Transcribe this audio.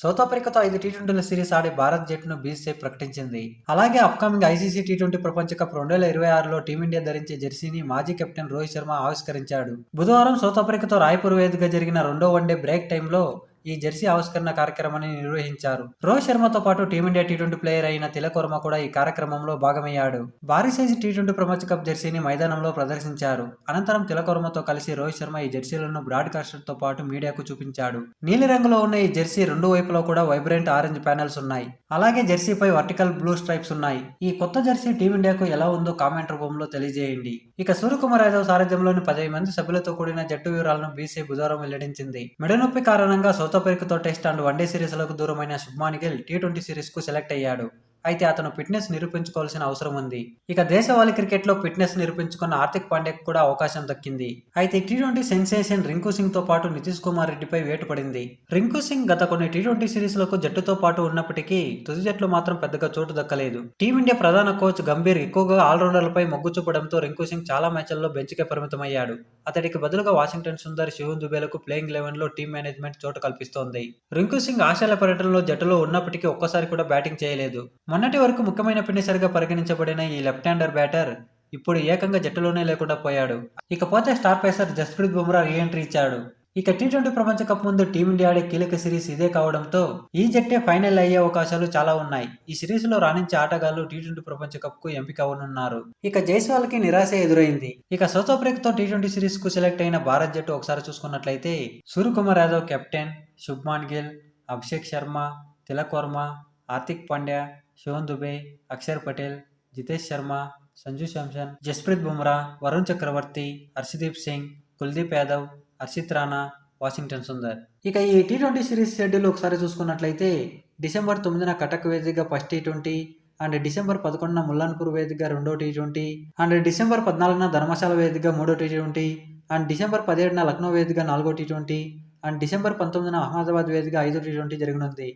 South ఆఫ్రికాతో 5 టీ20ల series ఆడి భారత్ జట్టును BCCI ప్రకటించింది. అలాగే అప్కమింగ్ ఐసీసీ టీ20 ప్రపంచ కప్ 2026లో టీమిండియా ధరించే జెర్సీని మాజీ కెప్టెన్ రోహిత్ శర్మ ఆవిష్కరించాడు. బుధవారం సౌత్ ఆఫ్రికాతో రాయ్పూర్ వేదికగా జరిగిన రెండో వన్డే బ్రేక్ టైంలో ఈ జెర్సీ ఆవిష్కరణ కార్యక్రమాన్ని నిర్వహించారు. రోహిత్ శర్మతో పాటు టీమిండియా టీ20 ప్లేయర్ అయిన తిలక్ వర్మ కూడా ఈ కార్యక్రమంలో భాగమయ్యాడు. భారీ సైజు టీ20 ప్రపంచ కప్ జెర్సీని మైదానంలో ప్రదర్శించారు. అనంతరం తిలక్ వర్మతో కలిసి రోహిత్ శర్మ ఈ జెర్సీలను బ్రాడ్కాస్టర్తో పాటు మీడియాకు చూపించాడు. నీలిరంగులో ఉన్న ఈ జెర్సీ రెండు వైపులా కూడా వైబ్రెంట్ ఆరెంజ్ ప్యానెల్స్ ఉన్నాయి. అలాగే జెర్సీపై వర్టికల్ బ్లూ స్ట్రైప్స్ ఉన్నాయి. ఈ కొత్త జెర్సీ టీమిండియాకు ఎలా ఉందో కామెంట్ రూపంలో తెలియజేయండి. ఇక సూర్యకుమార్ యాదవ్ సారథ్యంలోని 15 మంది సభ్యులతో కూడిన జట్టు వివరాలను బీసీసీఐ బుధవారం వెల్లడించింది. మెడనొప్పి కారణంగా సౌత్ ఆఫ్రికాతో టెస్ట్ అండ్ వన్డే సిరీస్లకు దూరమైన శుభ్మాన్ గిల్ టీ20 సిరీస్కు సెలెక్ట్ అయ్యాడు. అయితే అతను ఫిట్నెస్ నిరూపించుకోవాల్సిన అవసరం ఉంది. ఇక దేశవాళీ క్రికెట్లో ఫిట్నెస్ నిరూపించుకున్న హార్దిక్ పాండ్యాకు కూడా అవకాశం దక్కింది. అయితే టీ20 సెన్సేషన్ రింకు సింగ్ తో పాటు నితీష్ కుమార్ రెడ్డిపై వేటు పడింది. రింకు సింగ్ గత కొన్ని టీ20 సిరీస్లకు జట్టుతో పాటు ఉన్నప్పటికీ తుది జట్లు మాత్రం పెద్దగా చోటు దక్కలేదు. టీమిండియా ప్రధాన కోచ్ గంభీర్ ఎక్కువగా ఆల్రౌండర్లపై మొగ్గు చూపడంతో రింకు సింగ్ చాలా మ్యాచ్ల్లో బెంచ్కే పరిమితమయ్యాడు. అతడికి బదులుగా వాషింగ్టన్ సుందర్, శివం దుబేలకు ప్లేయింగ్ 11లో టీమ్ మేనేజ్మెంట్ చోటు కల్పిస్తోంది. రింకు సింగ్ ఆస్ట్రేలియా పర్యటనలో జట్టులో ఉన్నప్పటికీ ఒక్కసారి కూడా బ్యాటింగ్ చేయలేదు. మొన్నటి వరకు ముఖ్యమైన ఫినిషర్గా పరిగణించబడిన ఈ లెఫ్ట్ హ్యాండర్ బ్యాటర్ ఇప్పుడు ఏకంగా జట్టులోనే లేకుండా పోయాడు. ఇకపోతే star pacer Jasprit Bumrah re entry ఇచ్చాడు. ఇక టీ20 ప్రపంచ కప్ ముందు టీమిండియా ఆడే కీలక సిరీస్ ఇదే కావడంతో ఈ జట్టే ఫైనల్ అయ్యే అవకాశాలు చాలా ఉన్నాయి. ఈ సిరీస్ లో రాణించే ఆటగాళ్లు టీ20 ప్రపంచ కప్ కు ఎంపిక అవనున్నారు. ఇక జైస్వాల్ కి నిరాశ ఎదురైంది. ఇక సౌత్ ఆఫ్రికాతో టీ20 సిరీస్ కు సెలెక్ట్ అయిన భారత్ జట్టు ఒకసారి చూసుకున్నట్లయితే సూర్యకుమార్ యాదవ్ కెప్టెన్, శుభ్మాన్ గిల్, అభిషేక్ శర్మ, తిలక్ వర్మ, హార్దిక్ పాండ్యా, శివన్ దుబే, అక్షర్ పటేల్, జితేష్ శర్మ, సంజు శాంసన్, జస్ప్రీత్ బుమ్రా, వరుణ్ చక్రవర్తి, హర్షదీప్ సింగ్, కుల్దీప్ యాదవ్, హర్షిత్ రాణా, వాషింగ్టన్ సుందర్. ఇక ఈ టీ20 సిరీస్ షెడ్యూల్ ఒకసారి చూసుకున్నట్లయితే డిసెంబర్ 9న కటక్ వేదికగా ఫస్ట్ టీ20 అండ్ డిసెంబర్ 11న ముల్లాన్పూర్ వేదికగా రెండో టీ20 అండ్ డిసెంబర్ 14న ధర్మశాల వేదికగా మూడో టీ20 అండ్ డిసెంబర్ 17న లక్నో వేదికగా నాలుగో టీ20 అండ్ డిసెంబర్ 19న అహ్మదాబాద్ వేదికగా ఐదో టీ20 జరగనుంది.